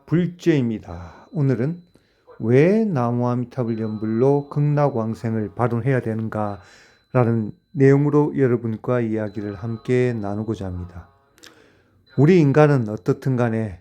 불죄입니다. 오늘은 왜 나무아미타불 연불로 극락왕생을 발언해야 되는가라는 내용으로 여러분과 이야기를 함께 나누고자 합니다. 우리 인간은 어떻든 간에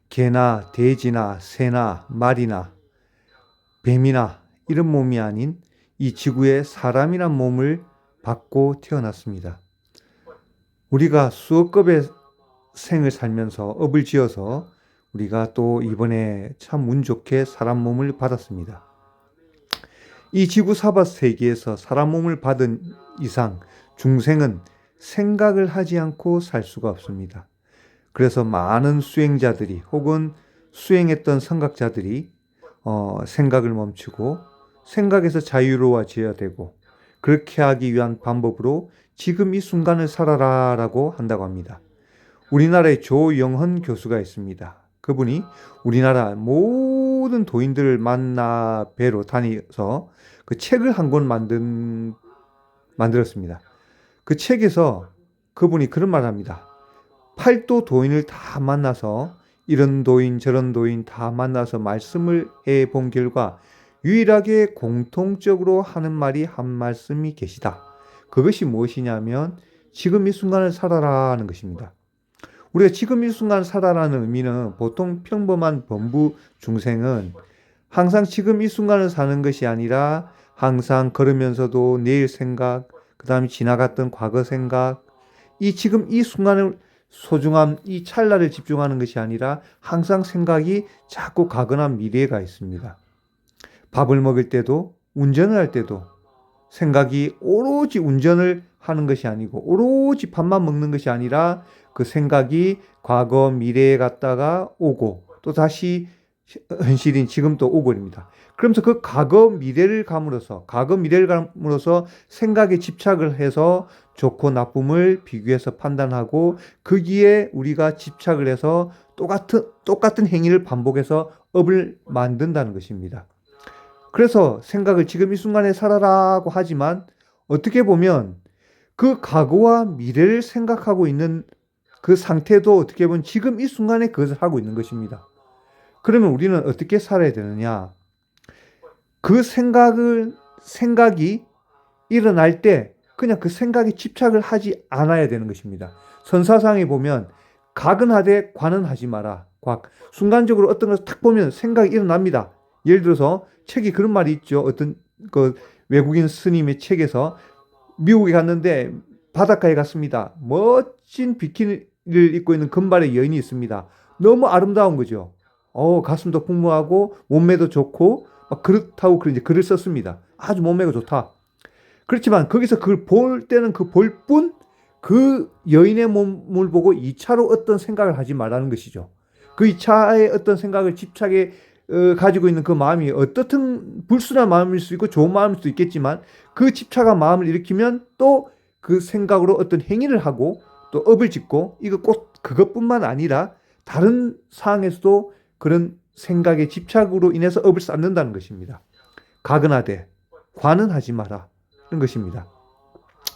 개나 돼지나 새나 말이나 뱀이나 이런 몸이 아닌 이 지구에 사람이란 몸을 받고 태어났습니다. 우리가 수억 겁의 생을 살면서 업을 지어서 우리가 또 이번에 참 운 좋게 사람 몸을 받았습니다. 이 지구 사바 세계에서 사람 몸을 받은 이상 중생은 생각을 하지 않고 살 수가 없습니다. 그래서 많은 수행자들이 혹은 수행했던 선각자들이 생각을 멈추고 생각에서 자유로워져야 되고, 그렇게 하기 위한 방법으로 지금 이 순간을 살아라 라고 한다고 합니다. 우리나라에 조영헌 교수가 있습니다. 그분이 우리나라 모든 도인들을 만나 뵈러 다니서 그 책을 한 권 만들었습니다. 그 책에서 그분이 그런 말을 합니다. 팔도 도인을 다 만나서 이런 도인 저런 도인 다 만나서 말씀을 해본 결과 유일하게 공통적으로 하는 말이 한 말씀이 계시다. 그것이 무엇이냐면 지금 이 순간을 살아라는 것입니다. 우리가 지금 이 순간 살아라는 의미는 보통 평범한 범부 중생은 항상 지금 이 순간을 사는 것이 아니라 항상 걸으면서도 내일 생각, 그 다음에 지나갔던 과거 생각, 이 지금 이 순간을 소중함, 이 찰나를 집중하는 것이 아니라 항상 생각이 자꾸 가거나 미래가 있습니다. 밥을 먹을 때도 운전을 할 때도 생각이 오로지 운전을 하는 것이 아니고 오로지 밥만 먹는 것이 아니라 그 생각이 과거 미래에 갔다가 오고 또 다시 현실인 지금 또 오고 입니다. 그러면서 그 과거 미래를 감으로써 생각에 집착을 해서 좋고 나쁨을 비교해서 판단하고 거기에 우리가 집착을 해서 똑같은 행위를 반복해서 업을 만든다는 것입니다. 그래서 생각을 지금 이 순간에 살아라고 하지만 어떻게 보면 그 과거와 미래를 생각하고 있는 그 상태도 어떻게 보면 지금 이 순간에 그것을 하고 있는 것입니다. 그러면 우리는 어떻게 살아야 되느냐? 그 생각이 일어날 때 그냥 그 생각에 집착을 하지 않아야 되는 것입니다. 선사상에 보면 각은 하되 관은 하지 마라. 순간적으로 어떤 것을 탁 보면 생각이 일어납니다. 예를 들어서 책이 그런 말이 있죠. 어떤 그 외국인 스님의 책에서 미국에 갔는데 바닷가에 갔습니다. 멋진 비키니를 입고 있는 금발의 여인이 있습니다. 너무 아름다운 거죠. 가슴도 풍부하고 몸매도 좋고 막 그렇다고 이제 글을 썼습니다. 아주 몸매가 좋다. 그렇지만 거기서 그걸 볼 때는 그 볼 뿐 그 여인의 몸을 보고 2차로 어떤 생각을 하지 말라는 것이죠. 그 2차의 어떤 생각을 집착해 가지고 있는 그 마음이 어떻든 불순한 마음일 수 있고 좋은 마음일 수도 있겠지만 그 집착한 마음을 일으키면 또 그 생각으로 어떤 행위를 하고 또 업을 짓고, 이거 꼭 그것뿐만 아니라 다른 상황에서도 그런 생각의 집착으로 인해서 업을 쌓는다는 것입니다. 각은 하되 관은 하지 마라 는 것입니다.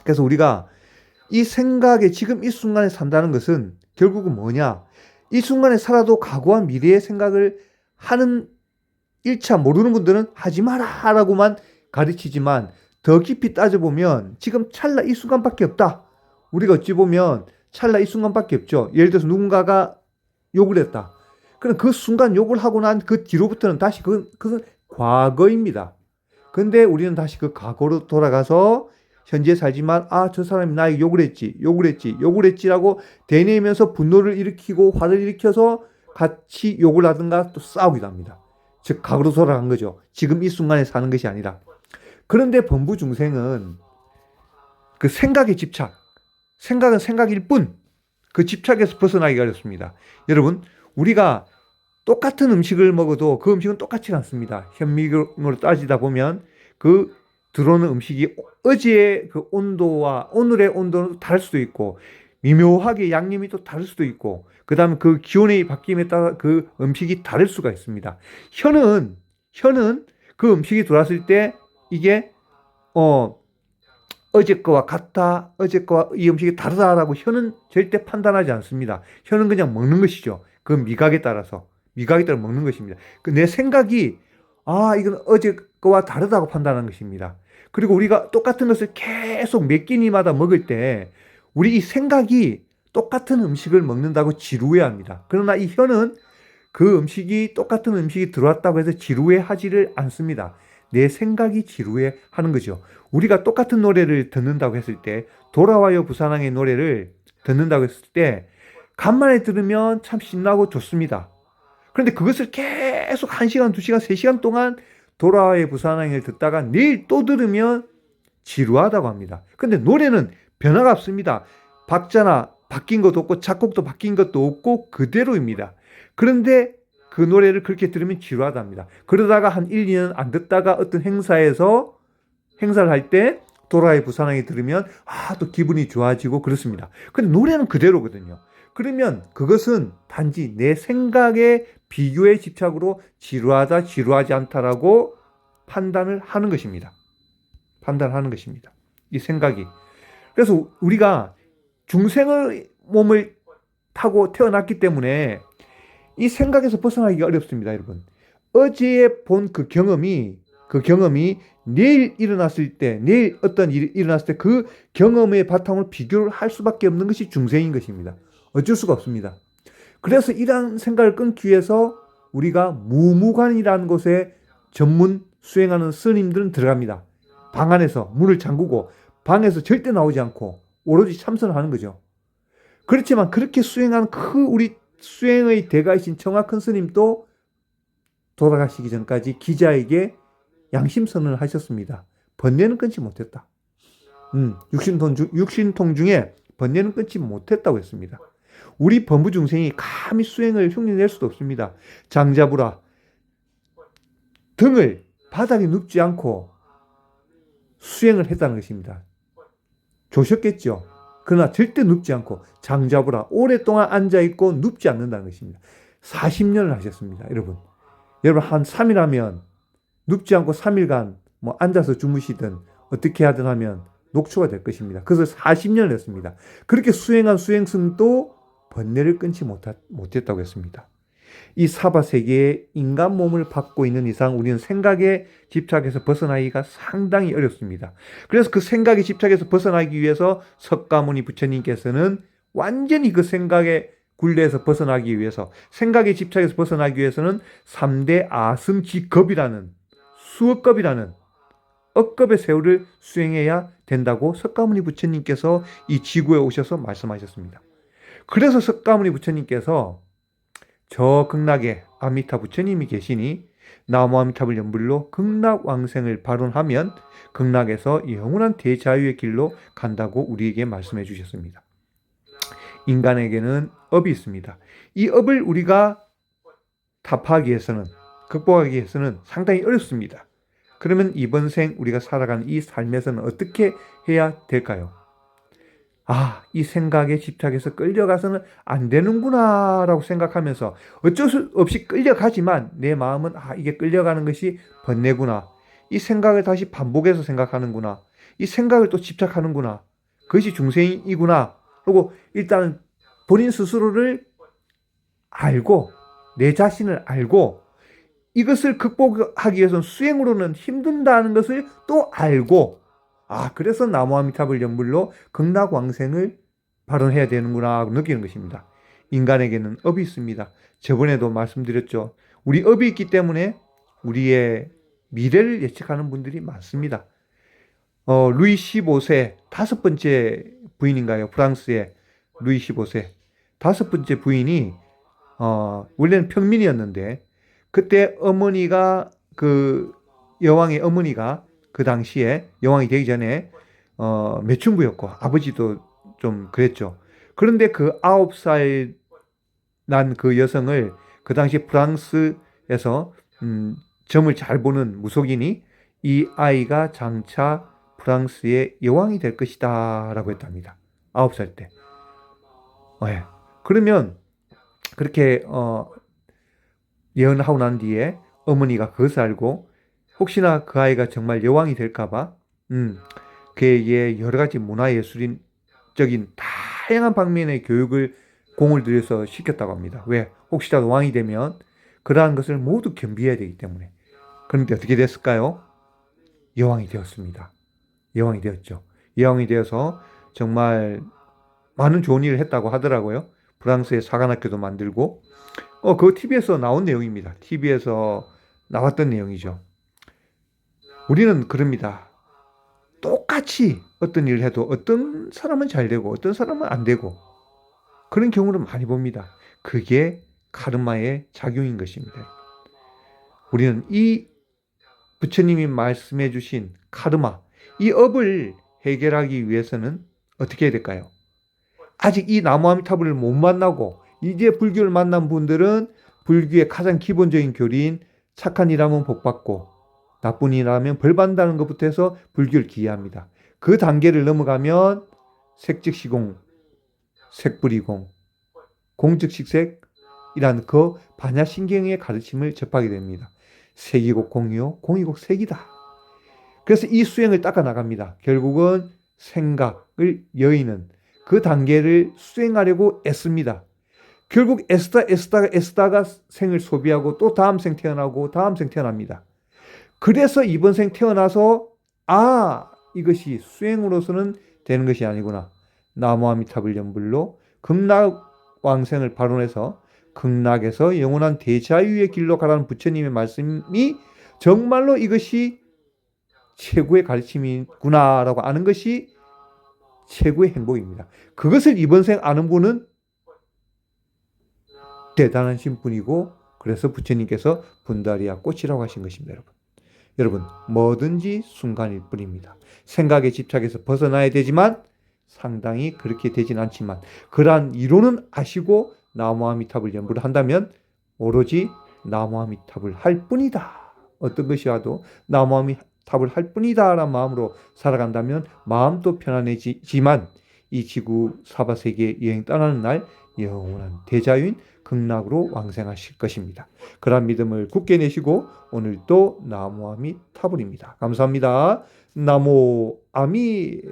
그래서 우리가 이 생각에 지금 이 순간에 산다는 것은 결국은 뭐냐? 이 순간에 살아도 과거와 미래의 생각을 하는 1차 모르는 분들은 하지 마라 라고만 가르치지만 더 깊이 따져보면 지금 찰나 이 순간밖에 없다. 우리가 어찌 보면 찰나 이 순간밖에 없죠. 예를 들어서 누군가가 욕을 했다. 그럼 그 순간 욕을 하고 난 그 뒤로부터는 다시 그것은 과거입니다. 근데 우리는 다시 그 과거로 돌아가서 현재 살지만 저 사람이 나에게 욕을 했지라고 되뇌면서 분노를 일으키고 화를 일으켜서 같이 욕을 하든가 또 싸우기도 합니다. 즉 과거로 돌아간 거죠. 지금 이 순간에 사는 것이 아니라. 그런데 범부 중생은 그 생각에 생각은 생각일 뿐 그 집착에서 벗어나기가 어렵습니다. 여러분, 우리가 똑같은 음식을 먹어도 그 음식은 똑같지 않습니다. 현미경으로 따지다 보면 그 들어오는 음식이 어제의 그 온도와 오늘의 온도는 다를 수도 있고 미묘하게 양념이 또 다를 수도 있고 그 다음에 그 기온의 바뀜에 따라 그 음식이 다를 수가 있습니다. 혀는 그 음식이 들어왔을 때 이게 어제 거와 같다, 어제 거와 이 음식이 다르다라고 혀는 절대 판단하지 않습니다. 혀는 그냥 먹는 것이죠. 그 미각에 따라서. 미각에 따라 먹는 것입니다. 내 생각이 이건 어제 거와 다르다고 판단하는 것입니다. 그리고 우리가 똑같은 것을 계속 몇 끼니마다 먹을 때 우리 이 생각이 똑같은 음식을 먹는다고 지루해합니다. 그러나 이 혀는 그 음식이 똑같은 음식이 들어왔다고 해서 지루해하지를 않습니다. 내 생각이 지루해하는 거죠. 우리가 똑같은 노래를 듣는다고 했을 때 돌아와요 부산항의 노래를 듣는다고 했을 때 간만에 들으면 참 신나고 좋습니다. 그런데 그것을 계속 1시간, 2시간, 3시간 동안 돌아와요 부산항을 듣다가 내일 또 들으면 지루하다고 합니다. 근데 노래는 변화가 없습니다. 박자나 바뀐 것도 없고 작곡도 바뀐 것도 없고 그대로입니다. 그런데 그 노래를 그렇게 들으면 지루하답니다. 그러다가 한 1, 2년 안 듣다가 어떤 행사를 할 때 돌아와요 부산항에 들으면 또 기분이 좋아지고 그렇습니다. 근데 노래는 그대로거든요. 그러면 그것은 단지 내 생각의 비교의 집착으로 지루하다, 지루하지 않다라고 판단을 하는 것입니다. 판단하는 것입니다. 이 생각이. 그래서 우리가 중생의 몸을 타고 태어났기 때문에 이 생각에서 벗어나기가 어렵습니다, 여러분. 어제 본 그 경험이 내일 일어났을 때, 내일 어떤 일이 일어났을 때 그 경험의 바탕으로 비교를 할 수밖에 없는 것이 중생인 것입니다. 어쩔 수가 없습니다. 그래서 이러한 생각을 끊기 위해서 우리가 무무관이라는 곳에 전문 수행하는 스님들은 들어갑니다. 방 안에서 문을 잠그고 방에서 절대 나오지 않고 오로지 참선을 하는 거죠. 그렇지만 그렇게 수행한 우리 수행의 대가이신 청화큰 스님도 돌아가시기 전까지 기자에게 양심선언을 하셨습니다. 번뇌는 끊지 못했다. 육신통 중에 번뇌는 끊지 못했다고 했습니다. 우리 범부중생이 감히 수행을 흉내낼 수도 없습니다. 장자부라 등을 바닥에 눕지 않고 수행을 했다는 것입니다. 조셨겠죠. 그러나 절대 눕지 않고 장자부라 오랫동안 앉아있고 눕지 않는다는 것입니다. 40년을 하셨습니다. 여러분 한 3일 하면 눕지 않고 3일간 앉아서 주무시든 어떻게 하든 하면 녹초가 될 것입니다. 그래서 40년을 했습니다. 그렇게 수행한 수행승도 번뇌를 끊지 못했다고 했습니다. 이 사바세계의 인간 몸을 받고 있는 이상 우리는 생각에 집착해서 벗어나기가 상당히 어렵습니다. 그래서 그 생각에 집착해서 벗어나기 위해서 석가모니 부처님께서는 완전히 그 생각에 굴레에서 벗어나기 위해서, 생각에 집착해서 벗어나기 위해서는 3대 아승직겁이라는 수억겁이라는 억겁의 세월을 수행해야 된다고 석가모니 부처님께서 이 지구에 오셔서 말씀하셨습니다. 그래서 석가모니 부처님께서 저 극락에 아미타 부처님이 계시니 나무아미타불 연불로 극락왕생을 발언하면 극락에서 영원한 대자유의 길로 간다고 우리에게 말씀해 주셨습니다. 인간에게는 업이 있습니다. 이 업을 우리가 타파하기 위해서는, 극복하기 위해서는 상당히 어렵습니다. 그러면 이번 생 우리가 살아가는 이 삶에서는 어떻게 해야 될까요? 이 생각에 집착해서 끌려가서는 안 되는구나 라고 생각하면서 어쩔 수 없이 끌려가지만 내 마음은 이게 끌려가는 것이 번뇌구나. 이 생각을 다시 반복해서 생각하는구나. 이 생각을 또 집착하는구나. 그것이 중생이구나. 그리고 일단 본인 스스로를 알고 내 자신을 알고 이것을 극복하기 위해서는 수행으로는 힘든다는 것을 또 알고 그래서 나무아미타불 연불로 극락왕생을 발언해야 되는구나 하고 느끼는 것입니다. 인간에게는 업이 있습니다. 저번에도 말씀드렸죠. 우리 업이 있기 때문에 우리의 미래를 예측하는 분들이 많습니다. 루이 15세 5번째 부인인가요? 프랑스의 루이 15세 5번째 부인이 원래는 평민이었는데 그때 어머니가 여왕의 어머니가 그 당시에 여왕이 되기 전에 매춘부였고 아버지도 좀 그랬죠. 그런데 그 9살 난 그 여성을 그 당시 프랑스에서 점을 잘 보는 무속인이 이 아이가 장차 프랑스의 여왕이 될 것이다 라고 했답니다. 9살 때. 그러면 그렇게 예언하고 난 뒤에 어머니가 그것을 알고 혹시나 그 아이가 정말 여왕이 될까봐 그에게 여러 가지 문화예술적인 다양한 방면의 교육을 공을 들여서 시켰다고 합니다. 왜? 혹시라도 왕이 되면 그러한 것을 모두 겸비해야 되기 때문에. 그런데 어떻게 됐을까요? 여왕이 되었습니다. 여왕이 되었죠. 여왕이 되어서 정말 많은 좋은 일을 했다고 하더라고요. 프랑스의 사관학교도 만들고, 그 TV에서 나온 내용입니다. TV에서 나왔던 내용이죠. 우리는 그럽니다. 똑같이 어떤 일을 해도 어떤 사람은 잘 되고 어떤 사람은 안 되고 그런 경우를 많이 봅니다. 그게 카르마의 작용인 것입니다. 우리는 이 부처님이 말씀해 주신 카르마, 이 업을 해결하기 위해서는 어떻게 해야 될까요? 아직 이 나무아미타불을 못 만나고 이제 불교를 만난 분들은 불교의 가장 기본적인 교리인 착한 일하면 복받고 나쁜 일하면 벌받는다는 것부터 해서 불교를 기해합니다. 그 단계를 넘어가면 색즉시공, 색불이공, 공즉식색이라는 그 반야신경의 가르침을 접하게 됩니다. 색이고 공이요, 공이고 색이다. 그래서 이 수행을 닦아 나갑니다. 결국은 생각을 여의는 그 단계를 수행하려고 애씁니다. 결국 애쓰다가 생을 소비하고 또 다음 생 태어나고 다음 생 태어납니다. 그래서 이번 생 태어나서 이것이 수행으로서는 되는 것이 아니구나. 나무아미타불 연불로 극락왕생을 발언해서 극락에서 영원한 대자유의 길로 가라는 부처님의 말씀이 정말로 이것이 최고의 가르침이구나라고 아는 것이 최고의 행복입니다. 그것을 이번 생 아는 분은 대단하신 분이고 그래서 부처님께서 분다리아 꽃이라고 하신 것입니다. 여러분 뭐든지 순간일 뿐입니다. 생각에 집착해서 벗어나야 되지만 상당히 그렇게 되진 않지만 그러한 이론은 아시고 나무아미타불 연불을 한다면 오로지 나무아미타불 할 뿐이다. 어떤 것이 와도 나무아미타불 할 뿐이다 라는 마음으로 살아간다면 마음도 편안해지지만 이 지구 사바세계 여행 떠나는 날 영원한 대자유인 극락으로 왕생하실 것입니다. 그런 믿음을 굳게 내시고 오늘도 나무아미타불입니다. 감사합니다. 나무아미타불